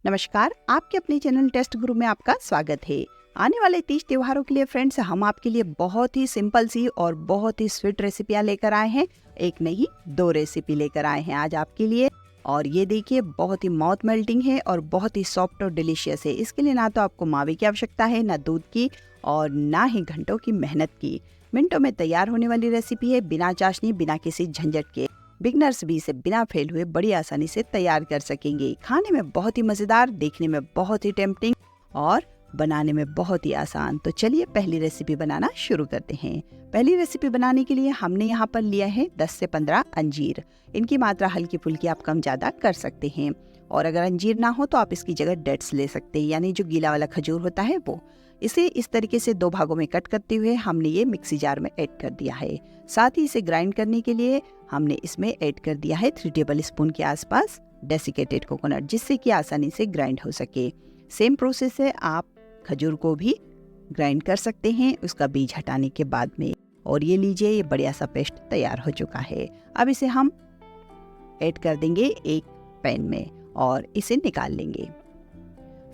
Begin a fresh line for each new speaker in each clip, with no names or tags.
नमस्कार, आपके अपने चैनल टेस्ट गुरु में आपका स्वागत है। आने वाले तीज त्योहारों के लिए फ्रेंड्स हम आपके लिए बहुत ही सिंपल सी और बहुत ही स्वीट रेसिपियां लेकर आए हैं। एक नहीं दो रेसिपी लेकर आए हैं आज आपके लिए। और ये देखिए बहुत ही माउथ मेल्टिंग है और बहुत ही सॉफ्ट और डिलीशियस है। इसके लिए ना तो आपको मावे की आवश्यकता है, ना दूध की और ना ही घंटों की मेहनत की। मिनटों में तैयार होने वाली रेसिपी है, बिना चाशनी, बिना किसी झंझट के। बिगनर्स भी इसे बिना फेल हुए बड़ी आसानी से तैयार कर सकेंगे। खाने में बहुत ही मजेदार, देखने में बहुत ही टेम्पटिंग और बनाने में बहुत ही आसान। तो चलिए पहली रेसिपी बनाना शुरू करते हैं। पहली रेसिपी बनाने के लिए हमने यहाँ पर लिया है 10 से 15 अंजीर। इनकी मात्रा हल्की फुल्की आप कम ज्यादा कर सकते हैं। और अगर अंजीर ना हो तो आप इसकी जगह डेट्स ले सकते हैं, यानी जो गीला वाला खजूर होता है वो। इसे इस तरीके से 2 भागों में कट करते हुए हमने ये मिक्सी जार में ऐड कर दिया है। साथ ही इसे ग्राइंड करने के लिए हमने इसमें ऐड कर दिया है 3 टेबल स्पून के आसपास डेसिकेटेड कोकोनट, जिससे कि आसानी से ग्राइंड हो सके। सेम प्रोसेस है, आप खजूर को भी ग्राइंड कर सकते हैं उसका बीज हटाने के बाद में। और ये लीजिए, ये बढ़िया सा पेस्ट तैयार हो चुका है। अब इसे हम ऐड कर देंगे एक पैन में और इसे निकाल लेंगे।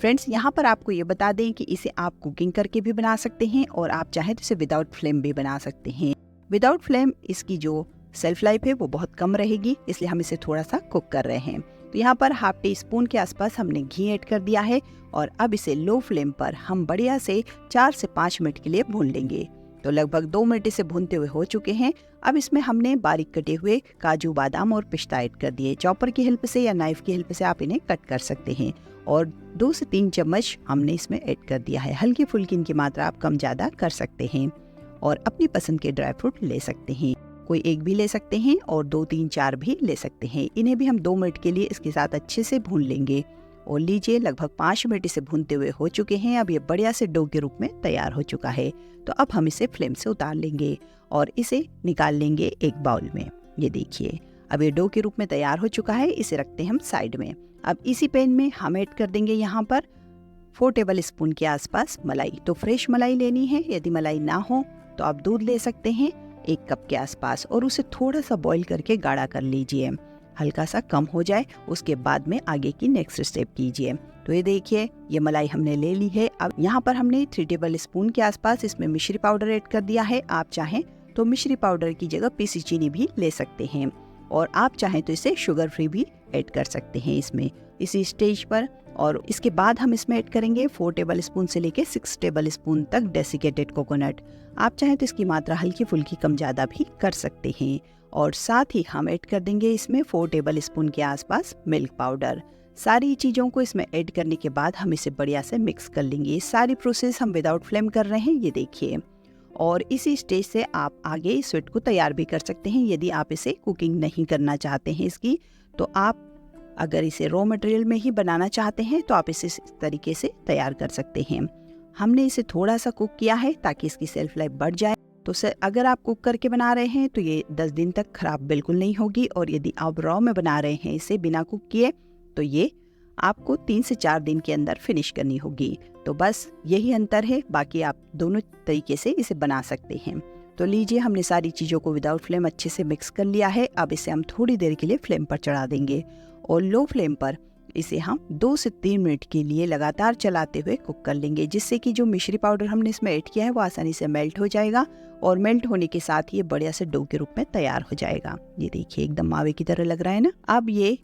फ्रेंड्स, यहाँ पर आपको ये बता दें कि इसे आप कुकिंग करके भी बना सकते हैं और आप चाहें तो इसे विदाउट फ्लेम भी बना सकते हैं। विदाउट फ्लेम इसकी जो सेल्फ लाइफ है वो बहुत कम रहेगी, इसलिए हम इसे थोड़ा सा कुक कर रहे हैं। तो यहाँ पर हाफ टी स्पून के आसपास हमने घी ऐड कर दिया है और अब इसे लो फ्लेम पर हम बढ़िया से 4 से 5 मिनट के लिए भून लेंगे। तो लगभग 2 मिनट इसे भूनते हुए हो चुके हैं। अब इसमें हमने बारीक कटे हुए काजू, बादाम और पिस्ता ऐड कर दिए। चॉपर की हेल्प से या नाइफ की हेल्प से आप इन्हें कट कर सकते हैं। और 2 से 3 चम्मच हमने इसमें ऐड कर दिया है। हल्की फुल्की इनकी मात्रा आप कम ज्यादा कर सकते हैं और अपनी पसंद के ड्राई फ्रूट ले सकते हैं। कोई एक भी ले सकते हैं और 2, 3, 4 भी ले सकते हैं। इन्हें भी हम 2 मिनट के लिए इसके साथ अच्छे से भून लेंगे। और लीजिए, लगभग 5 मिनट इसे भूनते हुए हो चुके हैं। अब ये बढ़िया से डो के रूप में तैयार हो चुका है। तो अब हम इसे फ्लेम से उतार लेंगे और इसे निकाल लेंगे एक बाउल में। ये देखिए, अब ये डो के रूप में तैयार हो चुका है। इसे रखते हैं हम साइड में। अब इसी पैन में हम ऐड कर देंगे यहाँ पर 4 टेबल स्पून के आसपास मलाई। तो फ्रेश मलाई लेनी है, यदि मलाई ना हो तो आप दूध ले सकते हैं 1 कप के आसपास और उसे थोड़ा सा बॉईल करके गाढ़ा कर लीजिए। हल्का सा कम हो जाए, उसके बाद में आगे की नेक्स्ट स्टेप कीजिए। तो ये देखिए, ये मलाई हमने ले ली है। अब यहाँ पर हमने 3 टेबल स्पून के आसपास इसमें मिश्री पाउडर ऐड कर दिया है। आप चाहें तो मिश्री पाउडर की जगह पीसी चीनी भी ले सकते हैं और आप चाहें तो इसे शुगर फ्री भी ऐड कर सकते हैं इसमें इसी स्टेज पर। और इसके बाद हम इसमें ऐड करेंगे 4 टेबल स्पून से लेके 6 टेबल स्पून तक डेसिकेटेड कोकोनट। आप चाहें तो इसकी मात्रा हल्की फुल्की कम ज्यादा भी कर सकते हैं। और साथ ही हम ऐड कर देंगे इसमें 4 टेबल स्पून के आसपास मिल्क पाउडर। सारी चीज़ों को इसमें ऐड करने के बाद हम इसे बढ़िया से मिक्स कर लेंगे। ये सारी प्रोसेस हम विदाउट फ्लेम कर रहे हैं, ये देखिए। और इसी स्टेज से आप आगे स्वीट को तैयार भी कर सकते हैं। यदि आप इसे कुकिंग नहीं करना चाहते हैं इसकी, तो आप अगर इसे रॉ मटेरियल में ही बनाना चाहते हैं तो आप इसे इस तरीके से तैयार कर सकते हैं। हमने इसे थोड़ा सा कुक किया है ताकि इसकी सेल्फ लाइफ बढ़ जाए। तो अगर आप कुक करके बना रहे हैं तो ये 10 दिन तक खराब बिल्कुल नहीं होगी। और यदि आप रॉ में बना रहे हैं इसे बिना कुक किए, तो ये आपको 3 से 4 दिन के अंदर फिनिश करनी होगी। तो बस यही अंतर है, बाकी आप दोनों तरीके से इसे बना सकते हैं। तो लीजिए, हमने सारी चीज़ों को विदाउट फ्लेम अच्छे से मिक्स कर लिया है। अब इसे हम थोड़ी देर के लिए फ्लेम पर चढ़ा देंगे और लो फ्लेम पर इसे हम 2 से 3 मिनट के लिए लगातार चलाते हुए कुक कर लेंगे, जिससे कि जो मिश्री पाउडर हमने इसमें ऐड किया है वो आसानी से मेल्ट हो जाएगा और मेल्ट होने के साथ ही ये बढ़िया से डो के रूप में तैयार हो जाएगा। ये देखिए, एकदम मावे की तरह लग रहा है ना। अब ये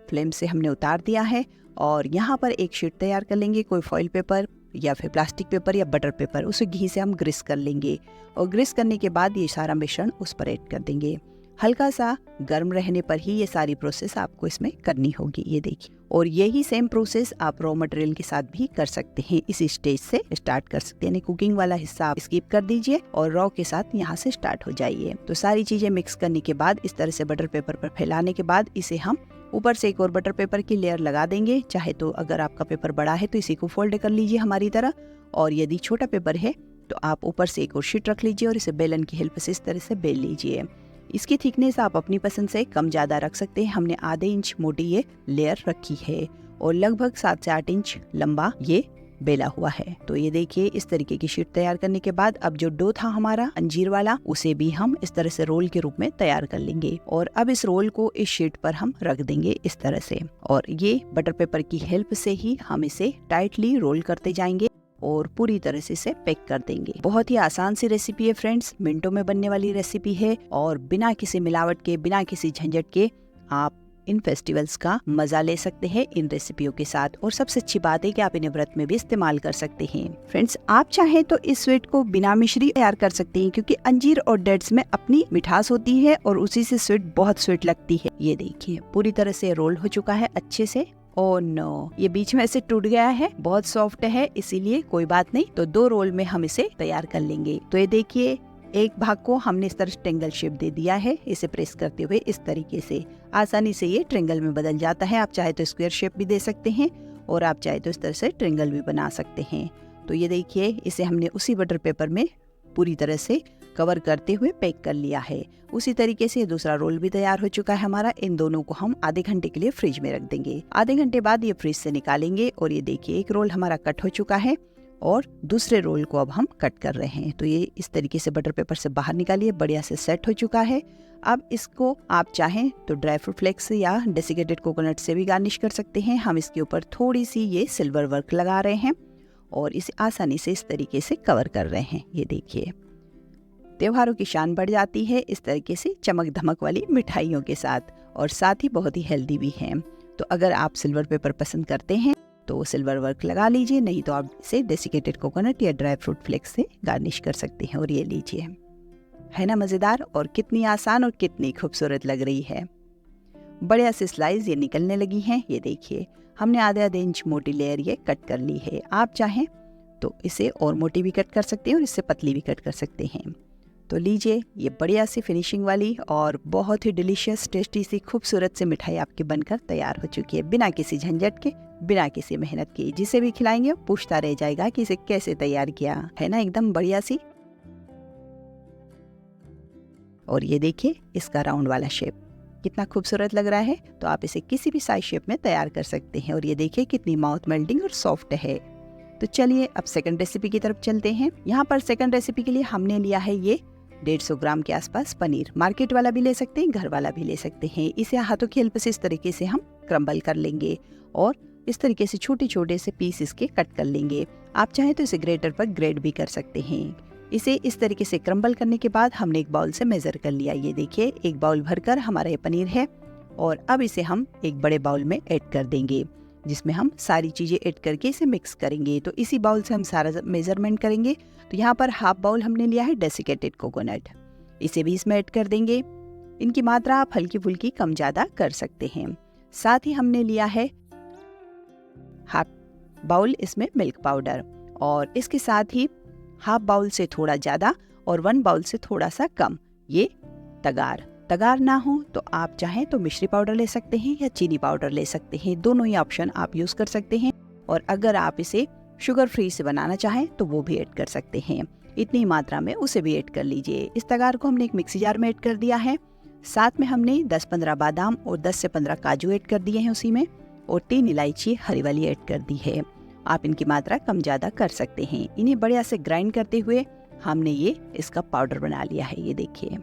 फ्लेम से हमने उतार दिया है और यहाँ पर एक शीट तैयार कर लेंगे। कोई फॉइल पेपर या फिर प्लास्टिक पेपर या बटर पेपर, उसे घी से हम ग्रीस कर लेंगे और ग्रीस करने के बाद ये सारा मिश्रण उस पर ऐड कर देंगे। हल्का सा गर्म रहने पर ही ये सारी प्रोसेस आपको इसमें करनी होगी। ये देखिए, और यही सेम प्रोसेस आप रॉ मटेरियल के साथ भी कर सकते हैं। इसी स्टेज से स्टार्ट कर सकते हैं, यानी कुकिंग वाला हिस्सा आप स्किप कर दीजिए और रॉ के साथ यहाँ से स्टार्ट हो जाइए। तो सारी चीजें मिक्स करने के बाद इस तरह से बटर पेपर पर फैलाने के बाद इसे हम ऊपर से एक और बटर पेपर की लेयर लगा देंगे। चाहे तो अगर आपका पेपर बड़ा है तो इसी को फोल्ड कर लीजिए हमारी तरह, और यदि छोटा पेपर है तो आप ऊपर से एक और शीट रख लीजिए और इसे बेलन की हेल्प से इस तरह से बेल लीजिए। इसकी थिकनेस आप अपनी पसंद से कम ज्यादा रख सकते हैं। हमने आधे इंच मोटी ये लेयर रखी है और लगभग 7 से 8 इंच लंबा ये बेला हुआ है। तो ये देखिए इस तरीके की शीट तैयार करने के बाद अब जो डो था हमारा अंजीर वाला, उसे भी हम इस तरह से रोल के रूप में तैयार कर लेंगे और अब इस रोल को इस शीट पर हम रख देंगे इस तरह से, और ये बटर पेपर की हेल्प से ही हम इसे टाइटली रोल करते जाएंगे और पूरी तरह से इसे पैक कर देंगे। बहुत ही आसान सी रेसिपी है फ्रेंड्स, मिनटों में बनने वाली रेसिपी है और बिना किसी मिलावट के, बिना किसी झंझट के आप इन फेस्टिवल्स का मजा ले सकते हैं इन रेसिपियों के साथ। और सबसे अच्छी बात है कि आप इन्हें व्रत में भी इस्तेमाल कर सकते हैं। फ्रेंड्स, आप चाहें तो इस स्वीट को बिना मिश्री तैयार कर सकते हैं, क्योंकि अंजीर और डेट्स में अपनी मिठास होती है और उसी से स्वीट बहुत स्वीट लगती है। ये देखिए पूरी तरह से रोल हो चुका है अच्छे से। ओह नो, ये बीच में ऐसे टूट गया है, बहुत सॉफ्ट है, इसीलिए कोई बात नहीं। तो 2 रोल में हम इसे तैयार कर लेंगे। तो ये देखिए एक भाग को हमने इस तरह ट्रायंगल शेप दे दिया है, इसे प्रेस करते हुए इस तरीके से आसानी से ये ट्रायंगल में बदल जाता है। आप चाहे तो स्क्वायर शेप भी दे सकते हैं और आप चाहे तो इस तरह से ट्रायंगल भी बना सकते हैं। तो ये देखिए इसे हमने उसी बटर पेपर में पूरी तरह से कवर करते हुए पैक कर लिया है। उसी तरीके से दूसरा रोल भी तैयार हो चुका है हमारा। इन दोनों को हम आधे घंटे के लिए फ्रिज में रख देंगे। आधे घंटे बाद ये फ्रिज से निकालेंगे और ये देखिए एक रोल हमारा कट हो चुका है और दूसरे रोल को अब हम कट कर रहे हैं। तो ये इस तरीके से बटर पेपर से बाहर निकालिए, बढ़िया से सेट हो चुका है। अब इसको आप चाहें तो ड्राई फ्रूट फ्लेक्स या डेसिकेटेड कोकोनट से भी गार्निश कर सकते हैं। हम इसके ऊपर थोड़ी सी ये सिल्वर वर्क लगा रहे हैं और इसे आसानी से इस तरीके से कवर कर रहे हैं। ये देखिए त्योहारों की शान बढ़ जाती है इस तरीके से चमक धमक वाली मिठाइयों के साथ, और साथ ही बहुत ही हेल्दी भी है। तो अगर आप सिल्वर पेपर पसंद करते हैं तो सिल्वर वर्क लगा लीजिए, नहीं तो आप इसे डेसिकेटेड कोकोनट या ड्राई फ्रूट फ्लेक्स से गार्निश कर सकते हैं। और ये लीजिए, है ना मजेदार, और कितनी आसान और कितनी खूबसूरत लग रही है। बढ़िया से स्लाइस ये निकलने लगी हैं। ये देखिए हमने आधे इंच मोटी लेयर ये कट कर ली है। आप चाहें तो इसे और मोटी भी कट कर सकते हैं और इससे पतली भी कट कर सकते हैं। तो लीजिए ये बढ़िया सी फिनिशिंग वाली और बहुत ही डिलीशियस टेस्टी सी खूबसूरत सी मिठाई आपकी बनकर तैयार हो चुकी है, बिना किसी झंझट के, बिना किसी मेहनत के। जिसे भी खिलाएंगे पूछता रह जाएगा कि इसे कैसे तैयार किया है ना, एकदम बढ़िया सी। और ये देखिए इसका राउंड वाला शेप कितना खूबसूरत लग रहा है। तो आप इसे किसी भी साइज शेप में तैयार कर सकते हैं। और ये देखिए कितनी माउथ मेल्टिंग और सॉफ्ट है। तो चलिए अब सेकंड रेसिपी की तरफ चलते हैं। यहाँ पर सेकंड रेसिपी के लिए हमने लिया है ये 150 ग्राम के आसपास पनीर। मार्केट वाला भी ले सकते हैं, घर वाला भी ले सकते हैं। इसे हाथों की हेल्प से इस तरीके से हम क्रम्बल कर लेंगे और इस तरीके से छोटे छोटे से पीस इसके कट कर लेंगे। आप चाहें तो इसे ग्रेटर पर ग्रेट भी कर सकते हैं। इसे इस तरीके से क्रम्बल करने के बाद हमने एक बाउल से मेजर कर लिया। ये देखिए एक बाउल भरकर हमारा ये पनीर है और अब इसे हम एक बड़े बाउल में ऐड कर देंगे, जिसमें हम सारी चीजें ऐड करके इसे मिक्स करेंगे। तो इसी बाउल से हम सारा मेजरमेंट करेंगे। तो यहाँ पर हाफ बाउल हमने लिया है डेसिकेटेड कोकोनट, इसे भी इसमें ऐड कर देंगे। इनकी मात्रा आप हल्की फुल्की कम ज्यादा कर सकते हैं। साथ ही हमने लिया है हाफ बाउल इसमें मिल्क पाउडर और इसके साथ ही हाफ बाउल से थोड़ा ज्यादा और 1 बाउल से थोड़ा सा कम ये तगार ना हो तो आप चाहें तो मिश्री पाउडर ले सकते हैं या चीनी पाउडर ले सकते हैं। दोनों ही ऑप्शन आप यूज कर सकते हैं। और अगर आप इसे शुगर फ्री से बनाना चाहें तो वो भी ऐड कर सकते हैं। इतनी मात्रा में उसे भी ऐड कर लीजिए। इस तगार को हमने एक मिक्सी जार में ऐड कर दिया है। साथ में हमने 10-15 बादाम और 10 से 15 काजू ऐड कर दिए हैं उसी में, और 3 इलायची हरी वाली ऐड कर दी है। आप इनकी मात्रा कम ज्यादा कर सकते हैं। इन्हें बढ़िया से ग्राइंड करते हुए हमने ये इसका पाउडर बना लिया है। ये देखिए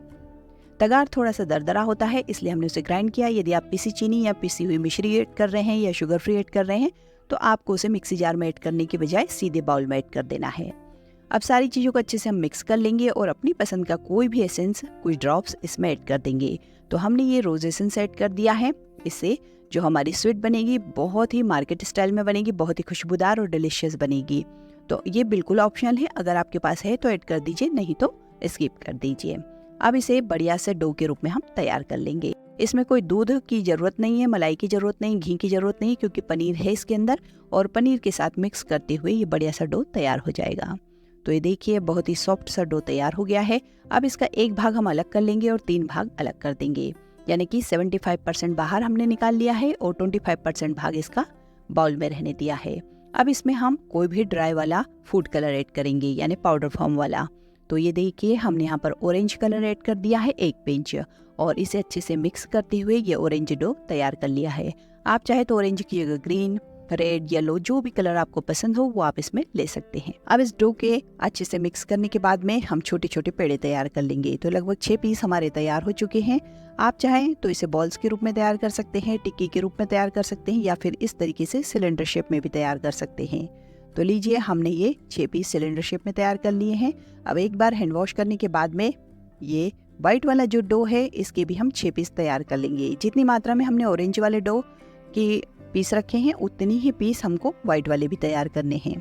तगार थोड़ा सा दरदरा होता है इसलिए हमने उसे ग्राइंड किया। यदि आप पिसी चीनी या पिसी हुई मिश्री ऐड कर रहे हैं या शुगर फ्री ऐड कर रहे हैं तो आपको उसे मिक्सी जार में ऐड करने के बजाय सीधे बाउल में ऐड कर देना है। अब सारी चीजों को अच्छे से हम मिक्स कर लेंगे और अपनी पसंद का कोई भी एसेंस कुछ ड्रॉप्स इसमें ऐड कर देंगे। तो हमने ये रोज एसेंस ऐड कर दिया है। इससे जो हमारी स्वीट बनेगी बहुत ही मार्केट स्टाइल में बनेगी, बहुत ही खुशबूदार और डिलीशियस बनेगी। तो ये बिल्कुल ऑप्शनल है, अगर आपके पास है तो ऐड कर दीजिए, नहीं तो स्किप कर दीजिए। अब इसे बढ़िया से डो के रूप में हम तैयार कर लेंगे। इसमें कोई दूध की जरूरत नहीं है, मलाई की जरूरत नहीं, घी की जरूरत नहीं, क्योंकि पनीर है इसके अंदर और पनीर के साथ मिक्स करते हुए ये बढ़िया सा डो तैयार हो जाएगा। तो ये देखिए बहुत ही सॉफ्ट सा डो तैयार हो गया है। अब इसका एक भाग हम अलग कर लेंगे और 3 भाग अलग कर देंगे, यानी कि 75% बाहर हमने निकाल लिया है और 25% भाग इसका बाउल में रहने दिया है। अब इसमें हम कोई भी ड्राई वाला फूड कलर ऐड करेंगे, यानी पाउडर फॉर्म वाला। तो ये देखिए हमने यहाँ पर ऑरेंज कलर ऐड कर दिया है 1 पिंच, और इसे अच्छे से मिक्स करते हुए ये ऑरेंज डो तैयार कर लिया है। आप चाहे तो ऑरेंज की जगह ग्रीन रेड, येलो, जो भी कलर आपको पसंद हो वो आप इसमें ले सकते हैं। अब इस डो के अच्छे से मिक्स करने के बाद में हम छोटे छोटे पेड़े तैयार कर लेंगे। तो लगभग 6 पीस हमारे तैयार हो चुके हैं। आप चाहें तो इसे बॉल्स के रूप में तैयार कर सकते हैं, टिक्की के रूप में तैयार कर सकते हैं, या फिर इस तरीके से सिलेंडर शेप में भी तैयार कर सकते हैं। तो लीजिए, हमने ये 6 पीस सिलेंडर शेप में तैयार कर लिए हैं। अब एक बार हैंड वॉश करने के बाद में ये व्हाइट वाला जो डो है इसके भी हम 6 पीस तैयार कर लेंगे। जितनी मात्रा में हमने ऑरेंज वाले डो की पीस रखे हैं उतनी ही पीस हमको व्हाइट वाले भी तैयार करने हैं।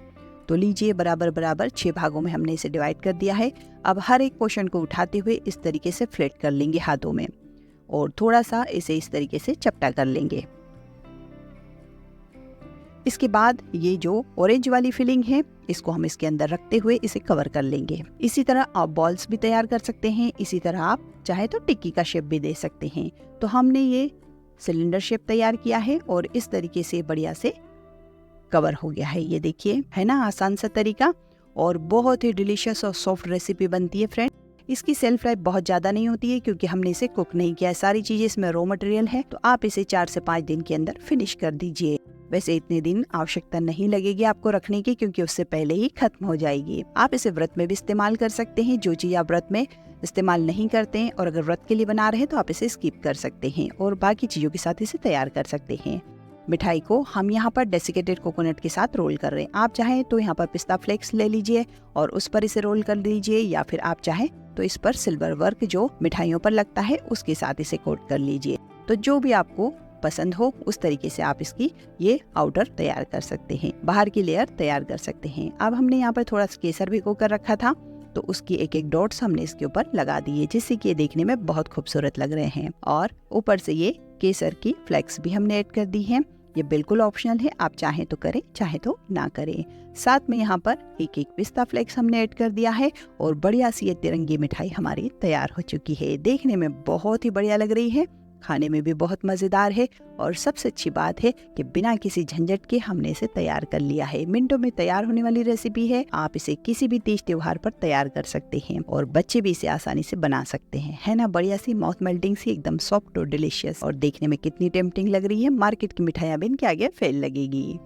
तो लीजिए, बराबर बराबर 6 भागों में हमने इसे डिवाइड कर दिया है। अब हर एक पोर्शन को उठाते हुए इस तरीके से फ्लैट कर लेंगे हाथों में और थोड़ा सा इसे इस तरीके से चपटा कर लेंगे। इसके बाद ये जो ऑरेंज वाली फिलिंग है इसको हम इसके अंदर रखते हुए इसे कवर कर लेंगे। इसी तरह आप बॉल्स भी तैयार कर सकते हैं। इसी तरह आप चाहे तो टिक्की का शेप भी दे सकते हैं। तो हमने ये सिलेंडर शेप तैयार किया है और इस तरीके से बढ़िया से कवर हो गया है। ये देखिए, है ना आसान सा तरीका, और बहुत ही डिलीशियस और सॉफ्ट रेसिपी बनती है फ्रेंड। इसकी सेल्फ लाइफ बहुत ज्यादा नहीं होती है क्योंकि हमने इसे कुक नहीं किया है। सारी चीजें इसमें रॉ मटेरियल है। तो आप इसे 4 से 5 दिन के अंदर फिनिश कर दीजिए। वैसे इतने दिन आवश्यकता नहीं लगेगी आपको रखने की, क्योंकि उससे पहले ही खत्म हो जाएगी। आप इसे व्रत में भी इस्तेमाल कर सकते हैं। जो चीज आप व्रत में इस्तेमाल नहीं करते हैं और अगर व्रत के लिए बना रहे हैं तो आप इसे स्किप कर सकते हैं और बाकी चीजों के साथ इसे तैयार कर सकते हैं। मिठाई को हम यहाँ पर डेसिकेटेड कोकोनट के साथ रोल कर रहे हैं। आप चाहें तो यहाँ पर पिस्ता फ्लेक्स ले लीजिए और उस पर इसे रोल कर लीजिए, या फिर आप चाहें तो इस पर सिल्वर वर्क जो मिठाइयों पर लगता है उसके साथ इसे कोट कर लीजिए। तो जो भी आपको पसंद हो उस तरीके से आप इसकी ये आउटर तैयार कर सकते हैं, बाहर की लेयर तैयार कर सकते हैं। अब हमने यहाँ पर थोड़ा सा केसर भिगो कर रखा था, तो उसकी एक एक डॉट्स हमने इसके ऊपर लगा दिए, जिससे कि ये देखने में बहुत खूबसूरत लग रहे हैं। और ऊपर से ये केसर की फ्लेक्स भी हमने ऐड कर दी है। ये बिल्कुल ऑप्शनल है, आप चाहें तो करें चाहे तो ना करें। साथ में यहाँ पर एक एक पिस्ता फ्लेक्स हमने ऐड कर दिया है और बढ़िया सी ये तिरंगी मिठाई हमारी तैयार हो चुकी है। देखने में बहुत ही बढ़िया लग रही है, खाने में भी बहुत मजेदार है, और सबसे अच्छी बात है कि बिना किसी झंझट के हमने इसे तैयार कर लिया है। मिनटों में तैयार होने वाली रेसिपी है। आप इसे किसी भी तीज त्योहार पर तैयार कर सकते हैं और बच्चे भी इसे आसानी से बना सकते हैं। है ना बढ़िया सी, माउथ मेल्टिंग सी, एकदम सॉफ्ट और डिलीशियस, और देखने में कितनी टेम्पटिंग लग रही है। मार्केट की मिठाइयां भी इनके आगे फेल लगेगी।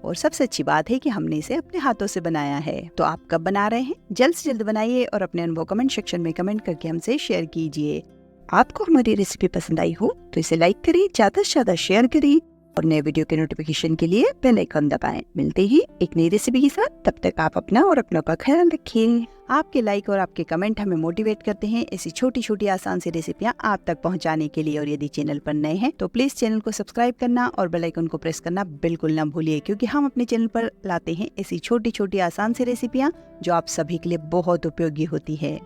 और सबसे अच्छी बात है कि हमने इसे अपने हाथों से बनाया है। तो आप कब बना रहे हैं? जल्द से जल्द बनाइए और अपने अनुभव कमेंट सेक्शन में कमेंट करके हमसे शेयर कीजिए। आपको हमारी रेसिपी पसंद आई हो तो इसे लाइक करिए, ज्यादा से ज्यादा शेयर करिए और नए वीडियो के नोटिफिकेशन के लिए बेल आइकन दबाएं। मिलते ही एक नई रेसिपी के साथ, तब तक आप अपना और अपनों का ख्याल रखिए। आपके लाइक और आपके कमेंट हमें मोटिवेट करते हैं ऐसी छोटी छोटी आसान सी रेसिपियां आप तक पहुंचाने के लिए। और यदि चैनल पर नए हैं तो प्लीज चैनल को सब्सक्राइब करना और बेल आइकन को प्रेस करना बिल्कुल ना भूलिए, क्योंकि हम अपने चैनल पर लाते हैं ऐसी छोटी छोटी आसान सी रेसिपियां जो आप सभी के लिए बहुत उपयोगी होती है।